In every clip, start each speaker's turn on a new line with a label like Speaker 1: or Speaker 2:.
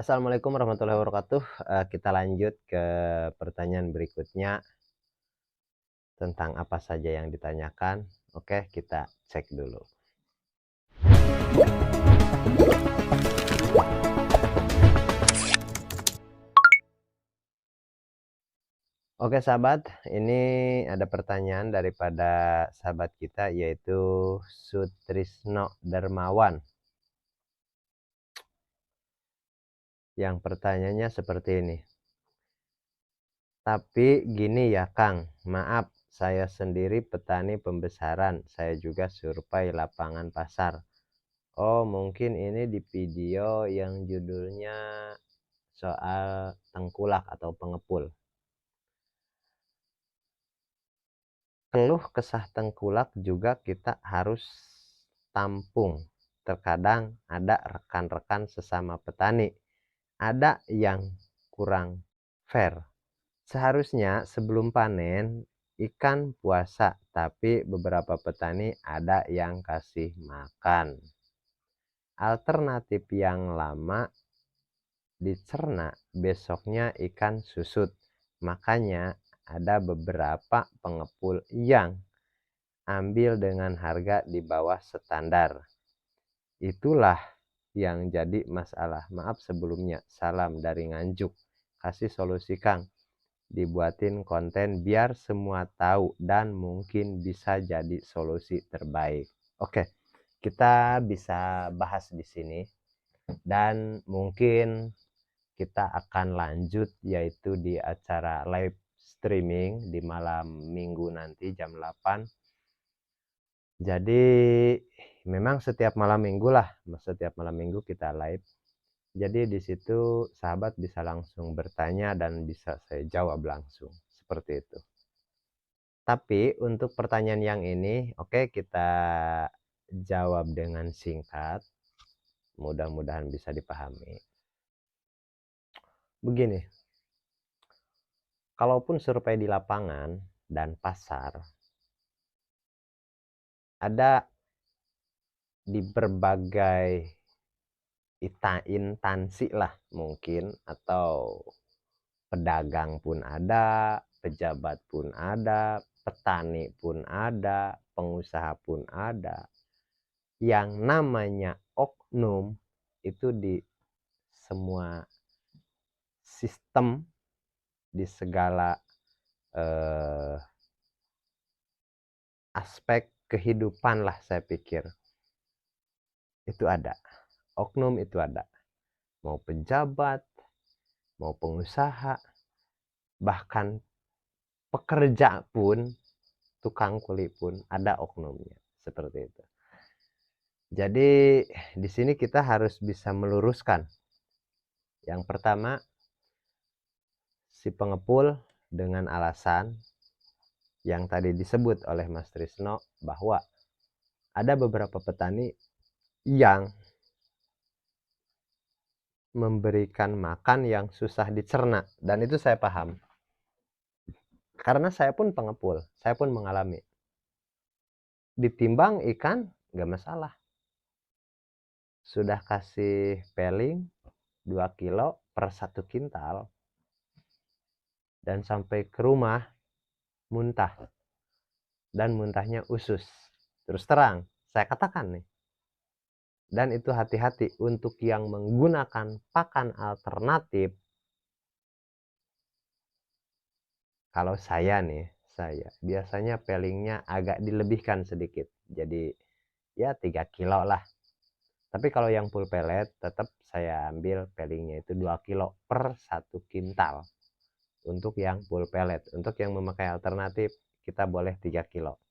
Speaker 1: Assalamualaikum warahmatullahi wabarakatuh. Kita lanjut ke pertanyaan berikutnya tentang apa saja yang ditanyakan. Oke, kita cek dulu. Oke sahabat, ini ada pertanyaan daripada sahabat kita yaitu Sutrisno Dermawan. Yang pertanyaannya seperti ini. Tapi gini ya Kang, maaf saya sendiri petani pembesaran, saya juga survei lapangan pasar. Oh, mungkin ini di video yang judulnya soal tengkulak atau pengepul. Keluh kesah tengkulak juga kita harus tampung. Terkadang ada rekan-rekan sesama petani, ada yang kurang fair. Seharusnya sebelum panen ikan puasa, tapi beberapa petani ada yang kasih makan. Alternatif yang lama dicerna, besoknya ikan susut. Makanya ada beberapa pengepul yang ambil dengan harga di bawah standar. Itulah yang jadi masalah. Maaf sebelumnya. Salam dari Nganjuk. Kasih solusi Kang. Dibuatin konten biar semua tahu dan mungkin bisa jadi solusi terbaik. Oke, kita bisa bahas di sini dan mungkin kita akan lanjut yaitu di acara live streaming di malam minggu nanti jam 8. Jadi memang setiap malam minggu lah, setiap malam minggu kita live. Jadi di situ sahabat bisa langsung bertanya dan bisa saya jawab langsung seperti itu. Tapi untuk pertanyaan yang ini, oke, kita jawab dengan singkat. Mudah-mudahan bisa dipahami. Begini, kalaupun survei di lapangan dan pasar, ada di berbagai instansi lah mungkin, atau pedagang pun ada, pejabat pun ada, petani pun ada, pengusaha pun ada. Yang namanya oknum itu di semua sistem, di segala aspek kehidupan lah saya pikir itu ada. Oknum itu ada. Mau pejabat, mau pengusaha, bahkan pekerja pun, tukang kuli pun ada oknumnya. Seperti itu. Jadi di sini kita harus bisa meluruskan. Yang pertama, si pengepul dengan alasan yang tadi disebut oleh Mas Trisno bahwa ada beberapa petani yang memberikan makan yang susah dicerna, dan itu saya paham. Karena saya pun pengepul, saya pun mengalami. Ditimbang ikan gak masalah. Sudah kasih peling 2 kilo per 1 kintal. Dan sampai ke rumah muntah. Dan muntahnya usus. Terus terang, saya katakan nih. Dan itu hati-hati untuk yang menggunakan pakan alternatif. Kalau saya nih, saya biasanya pelingnya agak dilebihkan sedikit. Jadi ya 3 kilo lah. Tapi kalau yang full pellet tetap saya ambil pelingnya itu 2 kilo per 1 kintal. Untuk yang full pellet. Untuk yang memakai alternatif kita boleh 3 kilo.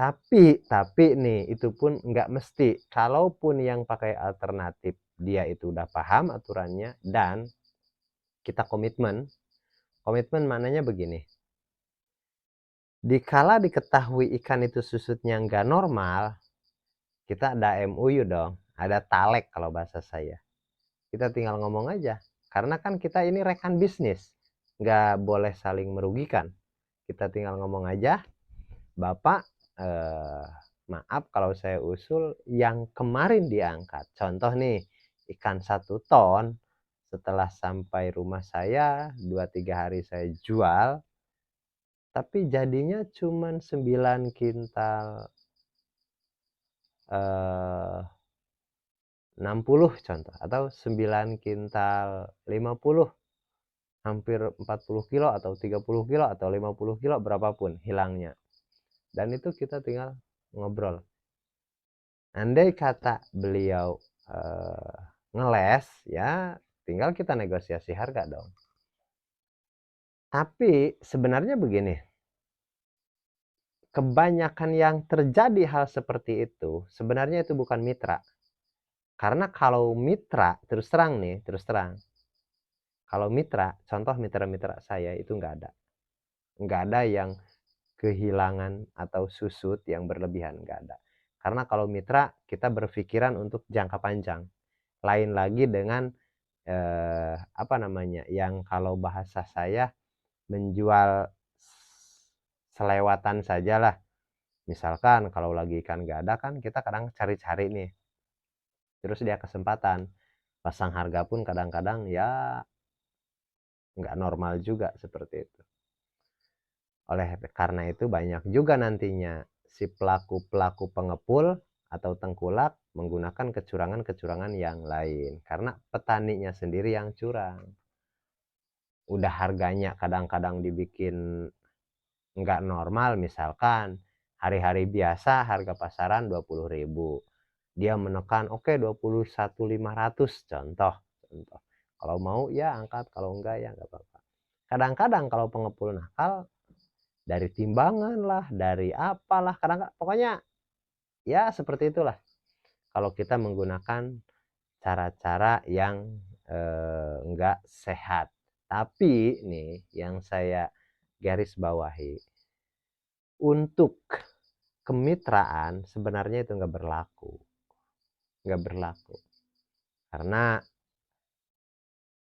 Speaker 1: Tapi nih itu pun nggak mesti. Kalaupun yang pakai alternatif dia itu udah paham aturannya dan kita komitmen. Komitmen mananya begini. Dikala diketahui ikan itu susutnya nggak normal, kita ada MOU dong, ada talek kalau bahasa saya. Kita tinggal ngomong aja, karena kan kita ini rekan bisnis, nggak boleh saling merugikan. Kita tinggal ngomong aja, Bapak, maaf kalau saya usul yang kemarin diangkat. Contoh nih, ikan 1 ton Setelah sampai rumah saya 2-3 hari saya jual, tapi jadinya cuman 9 kintal, 60 contoh, atau 9 kintal 50, hampir 40 kilo atau 30 kilo atau 50 kilo, berapapun hilangnya. Dan itu kita tinggal ngobrol. Andai kata beliau ngeles, ya tinggal kita negosiasi harga dong. Tapi sebenarnya begini, kebanyakan yang terjadi hal seperti itu, sebenarnya itu bukan mitra. Karena kalau mitra, terus terang, kalau mitra, contoh mitra-mitra saya itu nggak ada yang kehilangan atau susut yang berlebihan, nggak ada. Karena kalau mitra, kita berpikiran untuk jangka panjang. Lain lagi dengan apa namanya, yang kalau bahasa saya menjual selewatan sajalah. Misalkan kalau lagi ikan nggak ada kan kita kadang cari-cari nih, terus dia kesempatan pasang harga pun kadang-kadang ya nggak normal juga seperti itu. Oleh karena itu banyak juga nantinya si pelaku-pelaku pengepul atau tengkulak menggunakan kecurangan-kecurangan yang lain karena petaninya sendiri yang curang. Udah harganya kadang-kadang dibikin nggak normal, misalkan hari-hari biasa harga pasaran 20.000, dia menekan oke 21.500 contoh. Kalau mau ya angkat, kalau enggak ya enggak apa-apa. Kadang-kadang kalau pengepul nakal, dari timbangan lah, dari apalah, kadang-kadang pokoknya ya seperti itulah. Kalau kita menggunakan cara-cara yang enggak sehat. Tapi nih yang saya garis bawahi, untuk kemitraan sebenarnya itu nggak berlaku, karena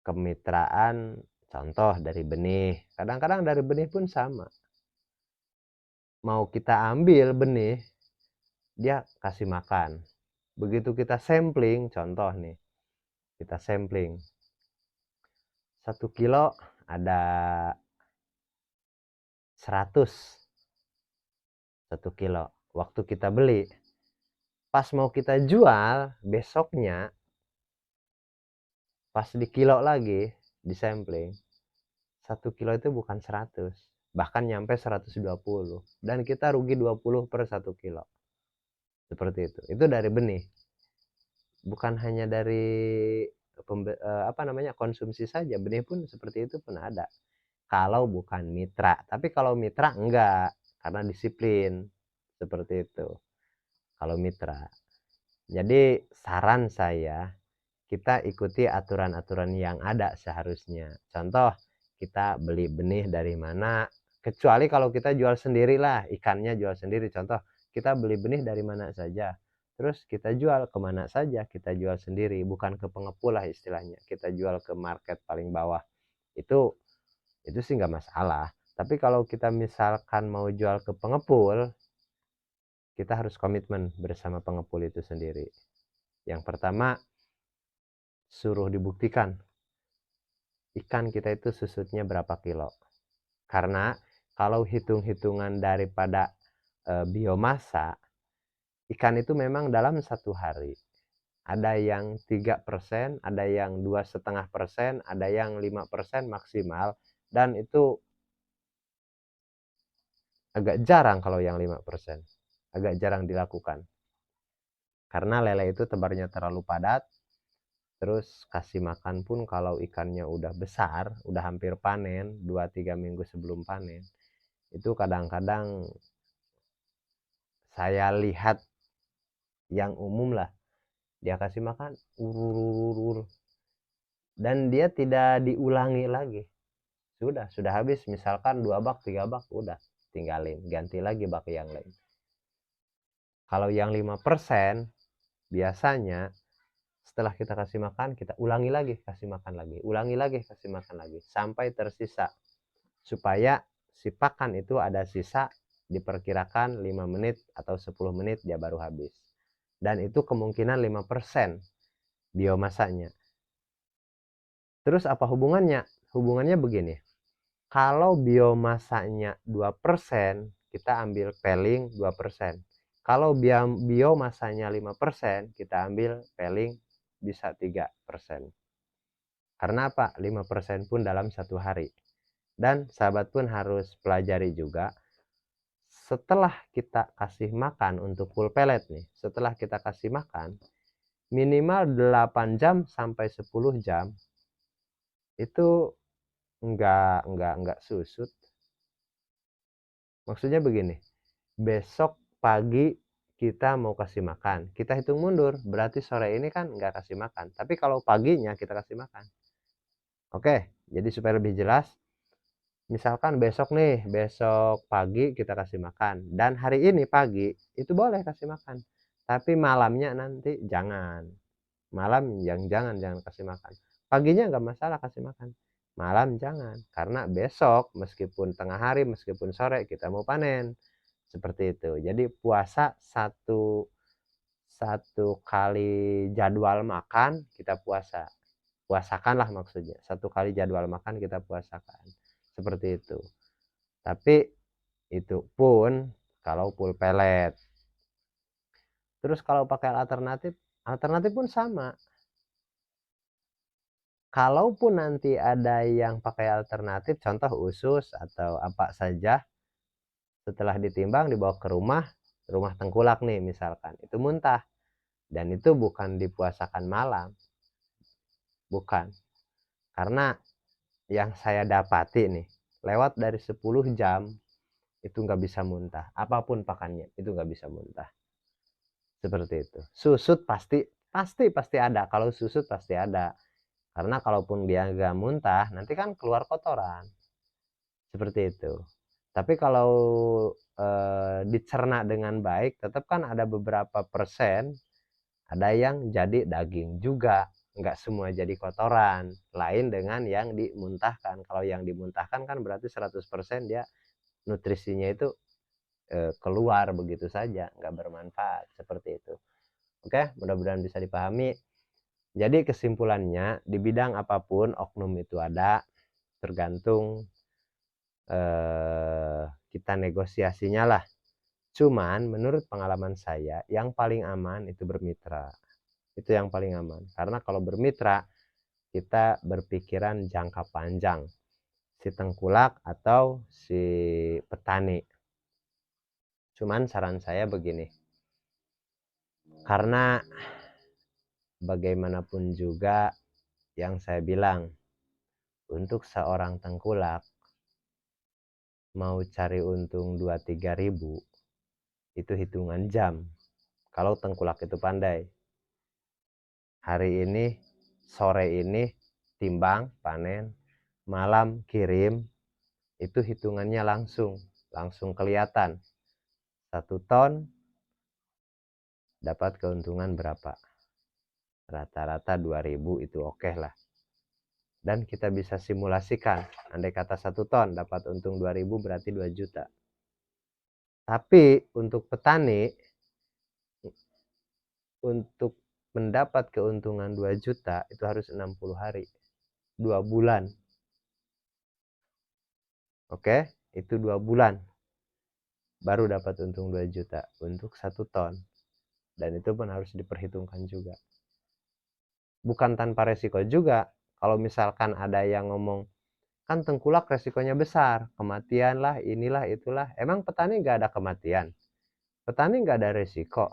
Speaker 1: kemitraan contoh dari benih, kadang-kadang dari benih pun sama, mau kita ambil benih dia kasih makan, begitu kita sampling, contoh nih kita sampling 1 kilo ada 100, 1 kilo waktu kita beli, pas mau kita jual besoknya pas di kilo lagi, di sampling 1 kilo itu bukan 100, bahkan nyampe 120, dan kita rugi 20 per 1 kilo. Seperti itu dari benih, bukan hanya dari apa namanya, konsumsi saja, benih pun seperti itu pun ada kalau bukan mitra. Tapi kalau mitra enggak, karena disiplin. Seperti itu kalau mitra. Jadi saran saya, kita ikuti aturan-aturan yang ada seharusnya. Contoh, kita beli benih dari mana, kecuali kalau kita jual sendiri lah, ikannya jual sendiri. Contoh, kita beli benih dari mana saja, terus kita jual kemana saja, kita jual sendiri, bukan ke pengepul lah istilahnya, kita jual ke market paling bawah. Itu sih nggak masalah. Tapi kalau kita misalkan mau jual ke pengepul, kita harus komitmen bersama pengepul itu sendiri. Yang pertama, suruh dibuktikan ikan kita itu susutnya berapa kilo. Karena kalau hitung-hitungan daripada biomasa, ikan itu memang dalam 1 hari ada yang 3%, ada yang 2,5%, ada yang 5% maksimal, dan itu agak jarang kalau yang 5%, agak jarang dilakukan. Karena lele itu tebarnya terlalu padat, terus kasih makan pun kalau ikannya udah besar, udah hampir panen, 2-3 minggu sebelum panen, itu kadang-kadang saya lihat yang umum lah, dia kasih makan urur, dan dia tidak diulangi lagi. Sudah habis, misalkan 2 bak 3 bak, udah tinggalin, ganti lagi bak yang lain. Kalau yang 5% biasanya setelah kita kasih makan, kita ulangi lagi, kasih makan lagi, ulangi lagi, kasih makan lagi, sampai tersisa. Supaya si pakan itu ada sisa, diperkirakan 5 menit atau 10 menit dia baru habis. Dan itu kemungkinan 5% biomasanya. Terus apa hubungannya? Hubungannya begini, kalau biomasanya 2%, kita ambil peling 2%. Kalau biomasanya 5%, kita ambil peling bisa 3%. Karena apa? 5% pun dalam satu hari. Dan sahabat pun harus pelajari juga, setelah kita kasih makan untuk full pellet nih, setelah kita kasih makan, minimal 8 jam sampai 10 jam itu enggak susut. Maksudnya begini, besok pagi kita mau kasih makan, kita hitung mundur, berarti sore ini kan enggak kasih makan. Tapi kalau paginya kita kasih makan. Oke, jadi supaya lebih jelas, misalkan besok nih, besok pagi kita kasih makan, dan hari ini pagi itu boleh kasih makan, tapi malamnya nanti jangan. Malam jangan kasih makan. Paginya nggak masalah kasih makan, malam jangan, karena besok meskipun tengah hari, meskipun sore kita mau panen. Seperti itu. Jadi puasa satu kali jadwal makan kita puasakanlah, maksudnya satu kali jadwal makan kita puasakan, seperti itu. Tapi itu pun kalau full pellet. Terus kalau pakai alternatif pun sama. Kalaupun nanti ada yang pakai alternatif, contoh usus atau apa saja, setelah ditimbang dibawa ke rumah tengkulak nih misalkan, itu muntah, dan itu bukan dipuasakan malam, bukan. Karena yang saya dapati nih, lewat dari 10 jam itu nggak bisa muntah, apapun pakannya itu nggak bisa muntah. Seperti itu. Susut pasti ada. Kalau susut pasti ada, karena kalaupun dia nggak muntah nanti kan keluar kotoran, seperti itu. Tapi kalau dicerna dengan baik, tetap kan ada beberapa persen, ada yang jadi daging juga, nggak semua jadi kotoran. Lain dengan yang dimuntahkan. Kalau yang dimuntahkan kan berarti 100% dia nutrisinya itu keluar begitu saja, nggak bermanfaat, seperti itu. Oke, mudah-mudahan bisa dipahami. Jadi kesimpulannya, di bidang apapun oknum itu ada, tergantung kita negosiasinya lah. Cuman menurut pengalaman saya, yang paling aman itu bermitra. Itu yang paling aman. Karena kalau bermitra, kita berpikiran jangka panjang. Si tengkulak atau si petani. Cuman saran saya begini. Karena bagaimanapun juga yang saya bilang, untuk seorang tengkulak mau cari untung 2-3 ribu itu hitungan jam. Kalau tengkulak itu pandai, hari ini sore ini timbang panen, malam kirim, itu hitungannya langsung kelihatan. 1 ton dapat keuntungan berapa, rata-rata 2.000, itu oke lah. Dan kita bisa simulasikan, andai kata 1 ton dapat untung 2.000 berarti 2 juta. Tapi untuk petani, untuk mendapat keuntungan 2 juta itu harus 60 hari, 2 bulan. Oke, itu 2 bulan baru dapat untung 2 juta untuk 1 ton. Dan itu pun harus diperhitungkan juga. Bukan tanpa resiko juga. Kalau misalkan ada yang ngomong, kan tengkulak resikonya besar, kematian lah, inilah, itulah. Emang petani nggak ada kematian? Petani nggak ada resiko.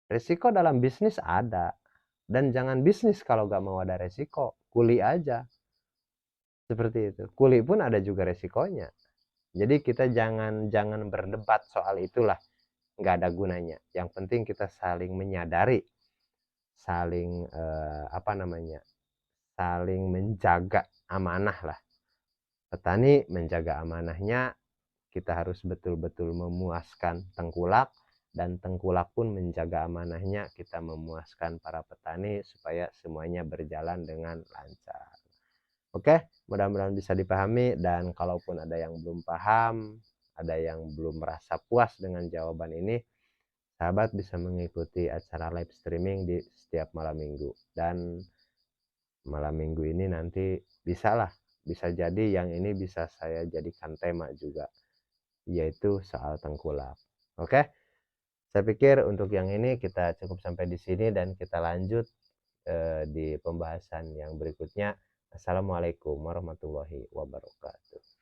Speaker 1: Resiko dalam bisnis ada. Dan jangan bisnis kalau nggak mau ada resiko. Kuli aja. Seperti itu. Kuli pun ada juga resikonya. Jadi kita jangan berdebat soal itulah. Nggak ada gunanya. Yang penting kita saling menyadari, saling saling menjaga amanah lah. Petani menjaga amanahnya, kita harus betul-betul memuaskan tengkulak, dan tengkulak pun menjaga amanahnya, kita memuaskan para petani supaya semuanya berjalan dengan lancar. Oke, mudah-mudahan bisa dipahami, dan kalaupun ada yang belum paham, ada yang belum merasa puas dengan jawaban ini, sahabat bisa mengikuti acara live streaming di setiap malam minggu. Dan malam minggu ini nanti bisa jadi yang ini bisa saya jadikan tema juga, yaitu soal tengkulak. Oke, saya pikir untuk yang ini kita cukup sampai di sini dan kita lanjut di pembahasan yang berikutnya. Assalamualaikum warahmatullahi wabarakatuh.